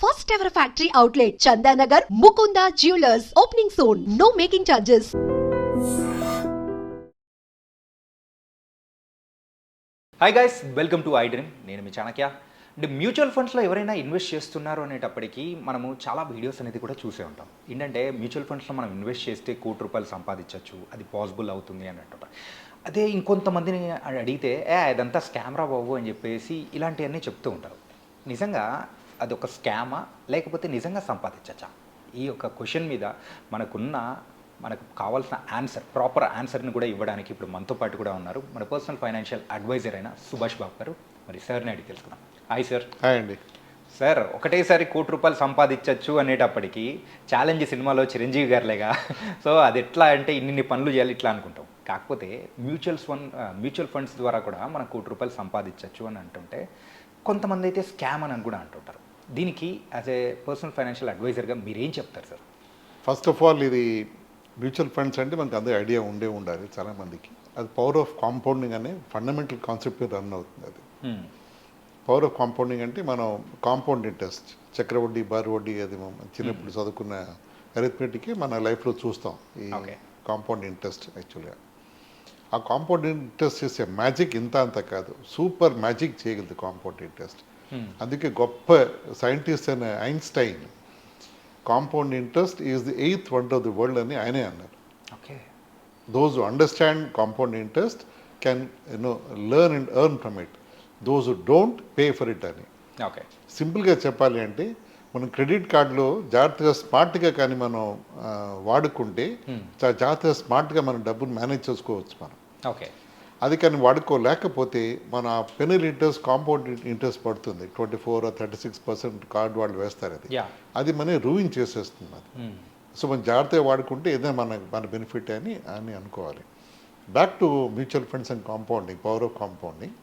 First ever factory outlet, Chandanagar, Mukunda Jewelers, opening soon. No making charges. Hi guys, welcome to I dream. నేను మీ చాణక్య. అంటే mutual ఫండ్స్లో ఎవరైనా invest చేస్తున్నారు అనేటప్పటికీ మనము చాలా వీడియోస్ అనేది కూడా చూసే ఉంటాం. ఏంటంటే మ్యూచువల్ ఫండ్స్లో మనం ఇన్వెస్ట్ చేస్తే ₹1,00,00,000 సంపాదించవచ్చు, అది పాసిబుల్ అవుతుంది అని అంటుంటారు. అదే ఇంకొంతమందిని అడిగితే అదంతా స్కామ్ రా బాబు అని చెప్పేసి ఇలాంటివన్నీ చెప్తూ ఉంటారు. నిజంగా అది ఒక స్కామా లేకపోతే నిజంగా సంపాదించచ్చా? ఈ యొక్క క్వశ్చన్ మీద మనకు కావాల్సిన ఆన్సర్, ప్రాపర్ ఆన్సర్ని కూడా ఇవ్వడానికి ఇప్పుడు మనతో పాటు కూడా ఉన్నారు మన పర్సనల్ ఫైనాన్షియల్ అడ్వైజర్ అయిన సుభాష్ బాబు గారు. మరి సార్ని అడిగి తెలుసుకుందాం. Hi sir. హాయ్ అండి. సార్, ఒకటేసారి ₹1,00,00,000 సంపాదించవచ్చు అనేటప్పటికీ ఛాలెంజ్ సినిమాలో చిరంజీవి గారిలేగా. సో అది ఎట్లా అంటే ఇన్ని పనులు చేయాలి ఇట్లా అనుకుంటాం. కాకపోతే మ్యూచువల్ ఫండ్స్ ద్వారా కూడా మనం ₹1,00,00,000 సంపాదించవచ్చు అని అంటుంటే కొంతమంది అయితే స్కామ్ అని కూడా అంటుంటారు. దీనికి యాజ్ ఏ పర్సనల్ ఫైనాన్షియల్ అడ్వైజర్గా మీరేం చెప్తారు సార్? ఫస్ట్ ఆఫ్ ఆల్ ఇది మ్యూచువల్ ఫండ్స్ అంటే మనకు అందరూ ఐడియా ఉండాలి చాలామందికి. అది పవర్ ఆఫ్ కాంపౌండింగ్ అనే ఫండమెంటల్ కాన్సెప్ట్ రన్ అవుతుంది. అది పవర్ ఆఫ్ కాంపౌండింగ్ అంటే మనం కాంపౌండ్ ఇంట్రెస్ట్, చక్రవడ్డీ, బారు వడ్డీ, అది చిన్నప్పుడు చదువుకున్న అరిథమెటిక్ మన లైఫ్లో చూస్తాం. ఈ కాంపౌండ్ ఇంట్రెస్ట్ యాక్చువల్గా ఆ కాంపౌండ్ ఇంట్రెస్ట్ చేసే మ్యాజిక్ ఇంత అంత కాదు, సూపర్ మ్యాజిక్ చేయగలదు కాంపౌండ్ ఇంట్రెస్ట్. అందుకే గొప్ప సైంటిస్ట్ అయిన Einstein compound interest is the 8th wonder of the world అని ఆయనే అన్నారు. Okay, those who understand compound interest can learn and earn from it, those who don't pay for it అని. Okay, సింపుల్గా చెప్పాలి అంటే మనం క్రెడిట్ కార్డులో జాగ్రత్తగా స్మార్ట్గా కానీ మనం వాడుకుంటే జాగ్రత్తగా స్మార్ట్గా మనం డబ్బును మేనేజ్ చేసుకోవచ్చు మనం. ఓకే, అది కానీ వాడుకోలేకపోతే మన పెనల్ ఇంట్రెస్ట్, కాంపౌండ్ ఇంట్రెస్ట్ పడుతుంది. 24 or 36% కార్డు వాళ్ళు వేస్తారు. అది మన రూయిన్ చేసేస్తుంది అది. సో మనం జాగ్రత్తగా వాడుకుంటే ఏదైనా మన బెనిఫిట్ అని అనుకోవాలి. Back to mutual funds and compounding, power of compounding.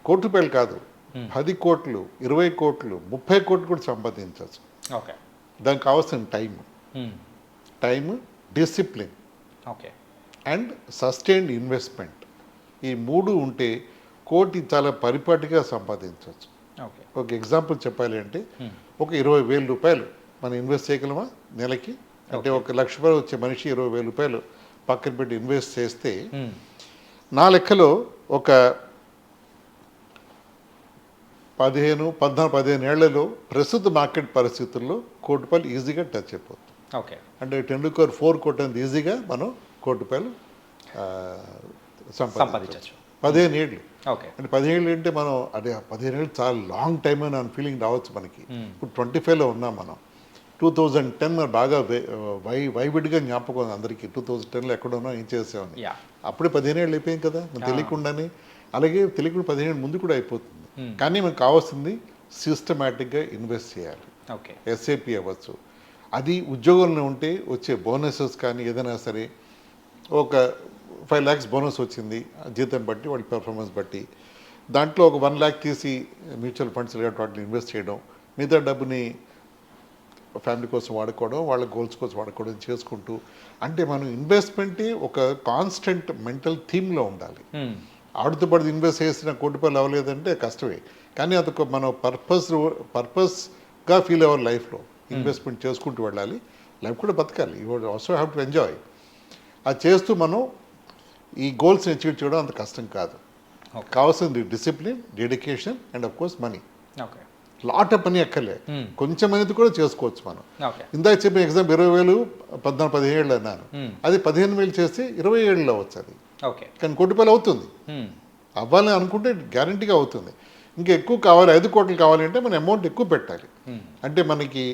₹1,00,00,000 కాదు, 10 కోట్లు, 20 కోట్లు, 30 కోట్లు కూడా సంపాదించవచ్చు. ఓకే, దానికి కావాల్సిన time, discipline and sustained investment, ఈ 3 ఉంటే కోటి చాలా పరిపాటిగా సంపాదించవచ్చు. ఒక ఎగ్జాంపుల్ చెప్పాలి అంటే ఒక ₹20,000 మనం ఇన్వెస్ట్ చేయగలమా నెలకి? అంటే ₹1,00,000 వచ్చే మనిషి ₹20,000 పక్కన పెట్టి ఇన్వెస్ట్ చేస్తే నా లెక్కలో ఒక 15 ఏళ్లలో ప్రస్తుత మార్కెట్ పరిస్థితుల్లో ₹1,00,00,000 ఈజీగా టచ్ అయిపోతుంది. ఓకే, అంటే టెండూల్కర్ 4 కొట్టేంత ఈజీగా మనం ₹1,00,00,000 సంపాదించవచ్చు. 15 ఏళ్ళు. ఓకే, అంటే 15 ఏళ్ళు అంటే మనం అదే 15 ఏళ్ళు చాలా లాంగ్ టైం అని ఫీలింగ్ రావచ్చు మనకి. ఇప్పుడు 25లో ఉన్నాం మనం. 2010 బాగా వైవిడ్గా జ్ఞాపకం అందరికీ. 2010లో ఎక్కడ ఉన్నా ఏం చేసామని. అప్పుడే 15 ఏళ్ళు అయిపోయింది కదా మనం తెలియకుండానే. అలాగే తెలియకుండా 15 ఏళ్ళు ముందు కూడా అయిపోతుంది. కానీ మనకు కావాల్సింది సిస్టమేటిక్గా ఇన్వెస్ట్ చేయాలి. ఓకే, ఎస్ఐపి అవ్వచ్చు. అది ఉద్యోగంలో ఉంటే వచ్చే బోనసెస్ కానీ ఏదైనా సరే, ఒక 5 lakhs బోనస్ వచ్చింది జీతం బట్టి, వాళ్ళ పెర్ఫార్మెన్స్ బట్టి, దాంట్లో ఒక 1 lakh తీసి మ్యూచువల్ ఫండ్స్ వాటిని ఇన్వెస్ట్ చేయడం, మిగతా డబ్బుని ఫ్యామిలీ కోసం వాడుకోవడం, వాళ్ళ గోల్స్ కోసం వాడుకోవడం చేసుకుంటూ, అంటే మనం ఇన్వెస్ట్మెంటే ఒక కాన్స్టెంట్ మెంటల్ థీమ్లో ఉండాలి. ఆడుతూ పడి ఇన్వెస్ట్ చేసిన ₹1,00,00,000 అవ్వలేదంటే కష్టమే. కానీ అదొక మనం పర్పస్గా ఫీల్ అవ్వాలి లైఫ్లో. ఇన్వెస్ట్మెంట్ చేసుకుంటూ వెళ్ళాలి, లైఫ్ కూడా బతకాలి. You also have to enjoy. అది చేస్తూ మనం ఈ గోల్స్ని అచీవ్ చేయడం అంత కష్టం కాదు. కావాల్సింది discipline, dedication and of course money. Okay, lot of money ఎక్కర్లే, కొంచెం అనేది కూడా చేసుకోవచ్చు మనం. ఓకే, ఇందాక చెప్పిన ఎగ్జాంపుల్ 20,000 15 ఏళ్ళు అన్నాను. అది 15,000 చేస్తే 20 ఏళ్ళలో అవ్వచ్చు అది. ఓకే, కానీ ₹1,00,00,000 అవుతుంది. అవ్వాలని అనుకుంటే గ్యారంటీగా అవుతుంది. ఇంకా ఎక్కువ కావాలి, 5 కోట్లు కావాలి అంటే మన అమౌంట్ ఎక్కువ పెట్టాలి. అంటే మనకి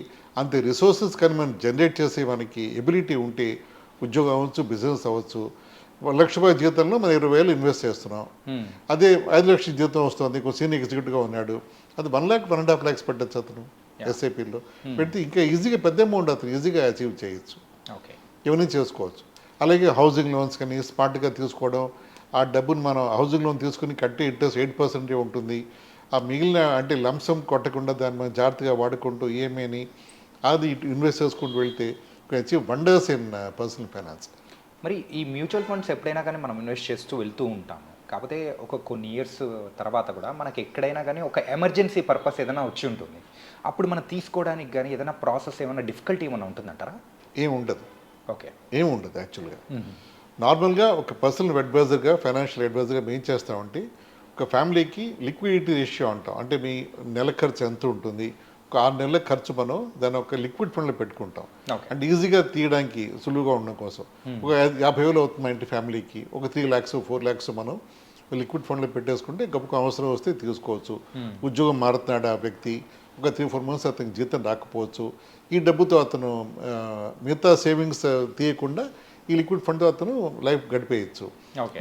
అంత రిసోర్సెస్ కానీ మనం జనరేట్ చేసే మనకి ఎబిలిటీ ఉంటే, ఉద్యోగం అవ్వచ్చు, బిజినెస్ అవ్వచ్చు. ₹1,00,000 జీతంలో మనం 20,000 ఇన్వెస్ట్ చేస్తున్నాం. అదే 5,00,000 జీతం వస్తుంది, ఇంకో సీనియర్ ఎగ్జిక్యూటివ్గా ఉన్నాడు, అది 1 lakh 1.5 lakhs పెట్టచ్చు అతను ఎస్ఐపిలో పెడితే ఇంకా ఈజీగా పెద్ద అమౌంట్ అతను ఈజీగా అచీవ్ చేయొచ్చు. ఓకే, ఇవన్నీ చేసుకోవచ్చు. అలాగే హౌసింగ్ లోన్స్ కానీ స్మార్ట్గా తీసుకోవడం, ఆ డబ్బును మనం హౌసింగ్ లోన్ తీసుకుని కట్టే ఇంట్రెస్ట్ 8% ఉంటుంది. ఆ మిగిలిన అంటే లంసమ్ కొట్టకుండా దాన్ని మనం జాగ్రత్తగా వాడుకుంటూ ఈఎంఐని అది ఇన్వెస్ట్ చేసుకుంటూ వెళ్తే achieve wonders in personal finance. మరి ఈ మ్యూచువల్ ఫండ్స్ ఎప్పుడైనా కానీ మనం ఇన్వెస్ట్ చేస్తూ వెళ్తూ ఉంటాము. కాకపోతే కొన్ని ఇయర్స్ తర్వాత కూడా మనకి ఎక్కడైనా కానీ ఒక ఎమర్జెన్సీ పర్పస్ ఏదైనా వచ్చి ఉంటుంది, అప్పుడు మనం తీసుకోవడానికి కానీ ఏదైనా ప్రాసెస్ ఏమైనా డిఫికల్టీ ఏమైనా ఉంటుందంటారా? ఏం ఉండదు. ఓకే. ఏం ఉండదు యాక్చువల్గా. నార్మల్గా ఒక పర్సనల్ అడ్వైజర్గా, ఫైనాన్షియల్ అడ్వైజర్గా మేము చేస్తామంటే ఒక ఫ్యామిలీకి లిక్విడిటీ రేషియో అంటాం. అంటే మీ నెల ఖర్చు ఎంత ఉంటుంది, ఒక 6 నెలల ఖర్చు మనం దాన్ని ఒక లిక్విడ్ ఫండ్లో పెట్టుకుంటాం. అంటే ఈజీగా తీయడానికి సులువుగా ఉండడం కోసం ఒక 50,000 అవుతుంది మా ఇంటి ఫ్యామిలీకి, ఒక 3 lakhs 4 lakhs మనం లిక్విడ్ ఫండ్లో పెట్టేసుకుంటే గొప్ప అవసరం వస్తే తీసుకోవచ్చు. ఉద్యోగం మారుతున్నాడు ఆ వ్యక్తి, ఒక 3-4 months అతనికి జీతం రాకపోవచ్చు, ఈ డబ్బుతో అతను మిగతా సేవింగ్స్ తీయకుండా ఈ లిక్విడ్ ఫండ్తో అతను లైఫ్ గడిపేయచ్చు.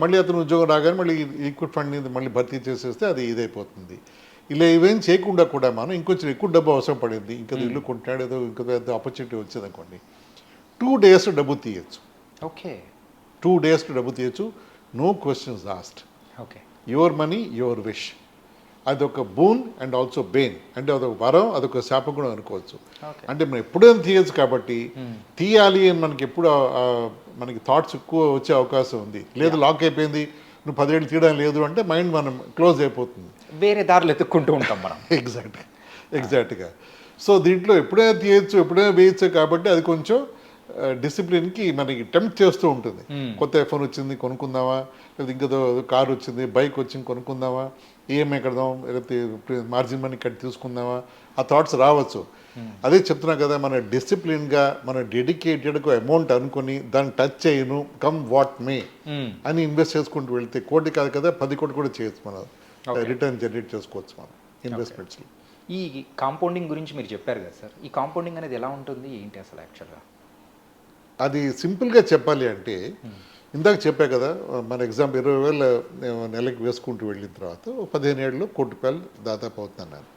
మళ్ళీ అతను ఉద్యోగం రాగానే మళ్ళీ ఈ లిక్విడ్ ఫండ్ని మళ్ళీ భర్తీ చేసేస్తే అది ఇదైపోతుంది. ఇలా ఇవేం చేయకుండా కూడా మనం ఇంకొంచెం ఎక్కువ డబ్బు అవసరం పడింది, ఇంకా ఇల్లు కొంటాడు, ఏదో ఇంకో పెద్ద ఆపర్చునిటీ వచ్చింది అనుకోండి, 2 days డబ్బు తీయచ్చు. ఓకే. 2 days డబ్బు తీయచ్చు, no questions asked. Okay. Your money your wish. అదొక బూన్ అండ్ ఆల్సో బెయిన్. అంటే అదొక వరం, అదొక శాపం కూడా అనుకోవచ్చు. అంటే మనం ఎప్పుడైనా తీయచ్చు కాబట్టి తీయాలి అని మనకి ఎప్పుడు మనకి థాట్స్ ఎక్కువ వచ్చే అవకాశం ఉంది. లేదు లాక్ అయిపోయింది, నువ్వు 10 ఏళ్ళు తీయడం లేదు అంటే మైండ్ మనం క్లోజ్ అయిపోతుంది, వేరే దారులు ఎత్తుక్కుంటూ ఉంటాం మనం. ఎగ్జాక్ట్గా. సో దీంట్లో ఎప్పుడైనా తీయచ్చు, ఎప్పుడైనా వేయచ్చు కాబట్టి అది కొంచెం డిసిప్లిన్కి మనకి టెంప్ట్ చేస్తూ ఉంటుంది. కొత్త ఐఫోన్ వచ్చింది కొనుక్కుందామా, లేదా ఇంకేదో కారు వచ్చింది, బైక్ వచ్చింది కొనుక్కుందామా, ఈఎంఐ కడదాం, లేకపోతే మార్జిన్ మనీ కట్టి తీసుకుందామా, ఆ థాట్స్ రావచ్చు. అదే చెప్తున్నా కదా, మన డిసిప్లిన్గా మన డెడికేటెడ్గా అమౌంట్ అనుకుని దాన్ని టచ్ చేయను, కమ్ వాట్ మే అని ఇన్వెస్ట్ చేసుకుంటూ వెళ్తే 1 కోటి కాదు కదా 10 కోట్లు కూడా చేయొచ్చు, మనం రిటర్న్ జనరేట్ చేసుకోవచ్చు మనం ఇన్వెస్ట్మెంట్స్లో. ఈ కాంపౌండింగ్ గురించి మీరు చెప్పారు కదా సార్, ఈ కాంపౌండింగ్ అనేది ఎలా ఉంటుంది ఏంటి అసలు యాక్చువల్గా? అది సింపుల్గా చెప్పాలి అంటే ఇందాక చెప్పా కదా, మన ఎగ్జాంపుల్ 20,000 నెలకి వేసుకుంటూ వెళ్ళిన తర్వాత 15 ఏళ్ళలో 1 కోటి రూపాయలు దాదాపు అవుతున్నాను.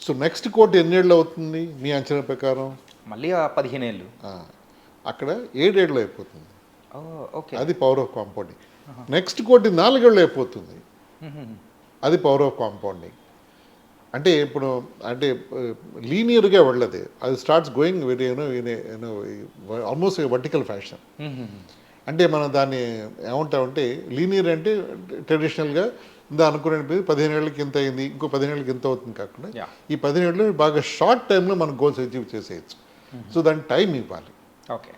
సో నెక్స్ట్ కోటి ఎన్ని ఏళ్ళు అవుతుంది మీ అంచనా ప్రకారం? మళ్ళీ 15 ఏళ్ళు. అక్కడ 7 ఏళ్ళు అయిపోతుంది. ఓకే. అది పవర్ ఆఫ్ కాంపౌండింగ్. నెక్స్ట్ కోటి 4 ఏళ్ళు అయిపోతుంది. అది పవర్ ఆఫ్ కాంపౌండింగ్. అంటే ఇప్పుడు అంటే లీనియర్గా వెళ్ళదు, అది starts going very almost vertical fashion. అంటే మనం దాన్ని ఏమంటామంటే లీనియర్ అంటే ట్రెడిషనల్గా ఇందా అనుకునే 15 ఏళ్ళకి ఇంత అయింది, ఇంకో 15 ఏళ్ళకి ఇంత అవుతుంది కాకుండా ఈ 15 ఏళ్ళు బాగా షార్ట్ టైంలో మనం గోల్స్ అచీవ్ చేసేయచ్చు. సో దానికి టైం ఇవ్వాలి. ఓకే.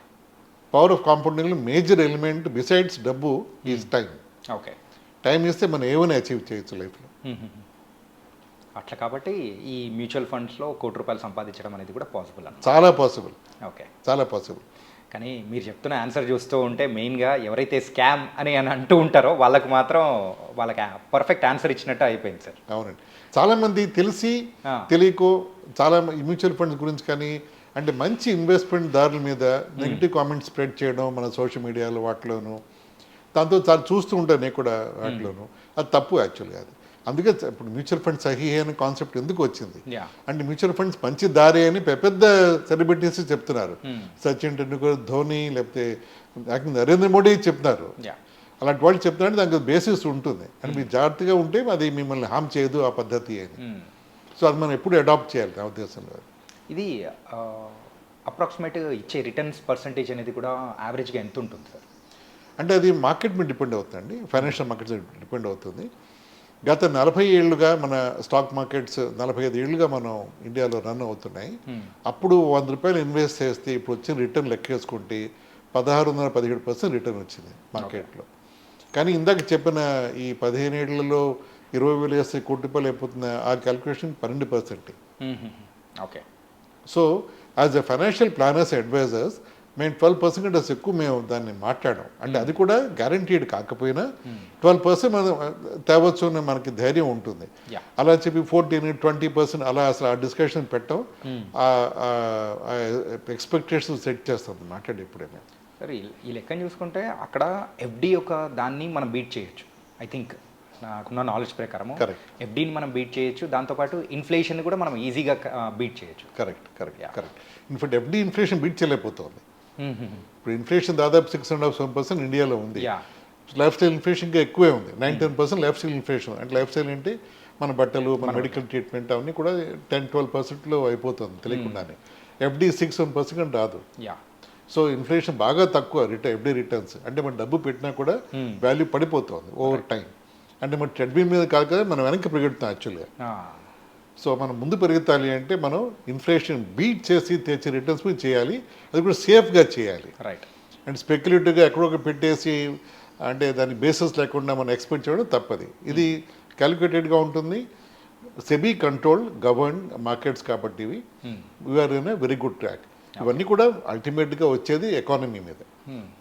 పవర్ ఆఫ్ కాంపౌండింగ్లో మేజర్ ఎలిమెంట్ బిసైడ్స్ డబ్బు ఈజ్ టైం. ఓకే. టైం ఇస్తే మనం ఏమైనా అచీవ్ చేయొచ్చు లైఫ్లో. అట్లా కాబట్టి ఈ మ్యూచువల్ ఫండ్స్లో 1 కోటి రూపాయలు సంపాదించడం అనేది కూడా పాసిబుల్ అన్న. చాలా పాసిబుల్. ఓకే. చాలా పాసిబుల్. కానీ మీరు చెప్తున్న ఆన్సర్ చూస్తూ ఉంటే మెయిన్గా ఎవరైతే స్కామ్ అని అంటూ ఉంటారో వాళ్ళకి మాత్రం వాళ్ళకి పర్ఫెక్ట్ ఆన్సర్ ఇచ్చినట్టు అయిపోయింది సార్. అవునండి. చాలామంది తెలిసి తెలియకో చాలా మ్యూచువల్ ఫండ్స్ గురించి కానీ అంటే మంచి ఇన్వెస్ట్మెంట్ దారుల మీద నెగిటివ్ కామెంట్స్ స్ప్రెడ్ చేయడం మన సోషల్ మీడియాలో వాటిలోనూ, దాంతో చాలా చూస్తూ ఉంటాను నేను కూడా వాటిలోనూ. అది తప్పు యాక్చువల్గా. అది అందుకే ఇప్పుడు మ్యూచువల్ ఫండ్ సహీ అనే కాన్సెప్ట్ ఎందుకు వచ్చింది అంటే మ్యూచువల్ ఫండ్స్ మంచి దారి అని పెద్ద సెలబ్రిటీస్ చెప్తున్నారు. సచిన్ టెండూల్కర్, ధోని, లేకపోతే నరేంద్ర మోడీ చెప్తున్నారు. అలాంటి వాళ్ళు చెప్తున్నారంటే దానికి బేసిస్ ఉంటుంది అని మీరు జాగ్రత్తగా ఉంటే అది మిమ్మల్ని హామ్ చేయదు ఆ పద్ధతి అని. సో అది మనం ఎప్పుడు అడాప్ట్ చేయాలి నా ఉద్దేశంలో. ఇది అప్రాక్సిమేట్గా ఇచ్చే రిటర్న్స్ పర్సంటేజ్ అనేది కూడా యావరేజ్గా ఎంత ఉంటుంది సార్? అంటే అది మార్కెట్ మీద డిపెండ్ అవుతుందండి, ఫైనాన్షియల్ మార్కెట్స్ డిపెండ్ అవుతుంది. గత 40 ఏళ్ళుగా మన స్టాక్ మార్కెట్స్ 45 ఏళ్ళుగా మనం ఇండియాలో రన్ అవుతున్నాయి. అప్పుడు 100 రూపాయలు ఇన్వెస్ట్ చేస్తే ఇప్పుడు వచ్చిన రిటర్న్ లెక్కేసుకుంటే 16-17% రిటర్న్ వచ్చింది మార్కెట్లో. కానీ ఇందాక చెప్పిన ఈ 15 ఏళ్లలో 20,000 వేస్తే 1 కోటి రూపాయలు అయిపోతున్న ఆ calculation 12%. Okay. So as a financial planners advisers మేము 12% కంటే ఎక్కువ మేము దాన్ని మాట్లాడాం. అంటే అది కూడా గ్యారంటీడ్ కాకపోయినా 12% మనం తేవచ్చు అని మనకి ధైర్యం ఉంటుంది. అలా చెప్పి 14-20% అలా అసలు ఆ డిస్కషన్ పెట్టాం, ఎక్స్పెక్టేషన్ సెట్ చేస్తాం మాట్లాడి ఎప్పుడైనా. సరే, ఈ లెక్కను చూసుకుంటే అక్కడ ఎఫ్డి ఒక దాన్ని మనం బీట్ చేయొచ్చు. ఐ థింక్ నాకున్న నాలెడ్జ్ ప్రకారం ఎఫ్డీని మనం బీట్ చేయొచ్చు, దాంతోపాటు ఇన్ఫ్లేషన్ కూడా మనం ఈజీగా బీట్ చేయొచ్చు. Correct. In fact FD inflation beat చేయలేకపోతుంది. ఇప్పుడు ఇన్ఫ్లేషన్ దాదాపు 6.5-7% ఇండియాలో ఉంది. లైఫ్ స్టైల్ ఇన్ఫ్లేషన్ ఇంకా ఎక్కువే ఉంది, 9-10% లైఫ్ స్టైల్ ఇన్ఫ్లేషన్. అంటే లైఫ్ స్టైల్ అంటే మన బట్టలు, మన మెడికల్ ట్రీట్మెంట్ అవన్నీ కూడా 10-12%లో అయిపోతుంది తెలియకుండానే. ఎఫ్డీ 6-7% రాదు. సో ఇన్ఫ్లేషన్ బాగా తక్కువ ఎఫ్డీ రిటర్న్స్. అంటే మన డబ్బు పెట్టినా కూడా వాల్యూ పడిపోతుంది ఓవర్ టైం. అంటే మన ట్రెడ్మిల్ మీద కాదు కదా, మనం వెనక్కి పరిగెడుతాం యాక్చువల్గా. సో మనం ముందు పెరుగుతాలి అంటే మనం ఇన్ఫ్లేషన్ బీట్ చేసి తెచ్చి రిటర్న్స్ మీద చేయాలి, అది కూడా సేఫ్గా చేయాలి. రైట్. అండ్ స్పెక్యులేటివ్గా ఎక్కడొక పెట్టేసి అంటే దాని బేసిస్ లేకుండా మనం ఎక్స్పెక్ట్ చేయడం తప్పది. ఇది క్యాలిక్యులేటెడ్గా ఉంటుంది, సెబీ కంట్రోల్ గవర్న్ మార్కెట్స్ కాబట్టి ఇవి we are in a very good track. ఇవన్నీ కూడా అల్టిమేట్గా వచ్చేది ఎకానమీ మీద.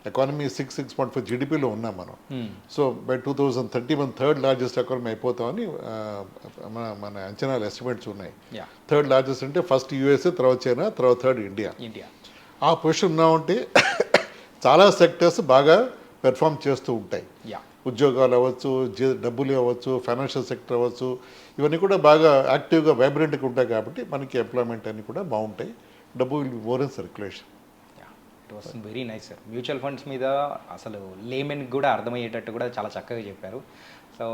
ఎకానమీ 6.5 జీడిపిలో ఉన్నాం మనం. So by 2031 third largest economy అయిపోతామని మన అంచనాలు ఎస్టిమేట్స్ ఉన్నాయి. థర్డ్ లార్జెస్ట్ అంటే ఫస్ట్ యూఎస్ఏ, తర్వాత చైనా, తర్వాత థర్డ్ ఇండియా. ఆ పొజిషన్ ఉన్నామంటే చాలా సెక్టర్స్ బాగా పెర్ఫామ్ చేస్తూ ఉంటాయి. ఉద్యోగాలు అవ్వచ్చు, డబ్బులు అవ్వచ్చు, ఫైనాన్షియల్ సెక్టర్ అవ్వచ్చు, ఇవన్నీ కూడా బాగా యాక్టివ్గా వైబ్రెంట్గా ఉంటాయి కాబట్టి మనకి ఎంప్లాయ్మెంట్ అన్నీ కూడా బాగుంటాయి. డబ్బు will be more in circulation. It was very nice sir. Mutual funds మీద అసలు లేమెన్కి కూడా అర్థమయ్యేటట్టు కూడా చాలా చక్కగా చెప్పారు. సో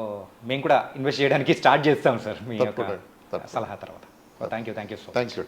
మేము కూడా ఇన్వెస్ట్ చేయడానికి స్టార్ట్ చేస్తాం సార్ మీ యొక్క సలహా తర్వాత. Thank you so much. Thank you.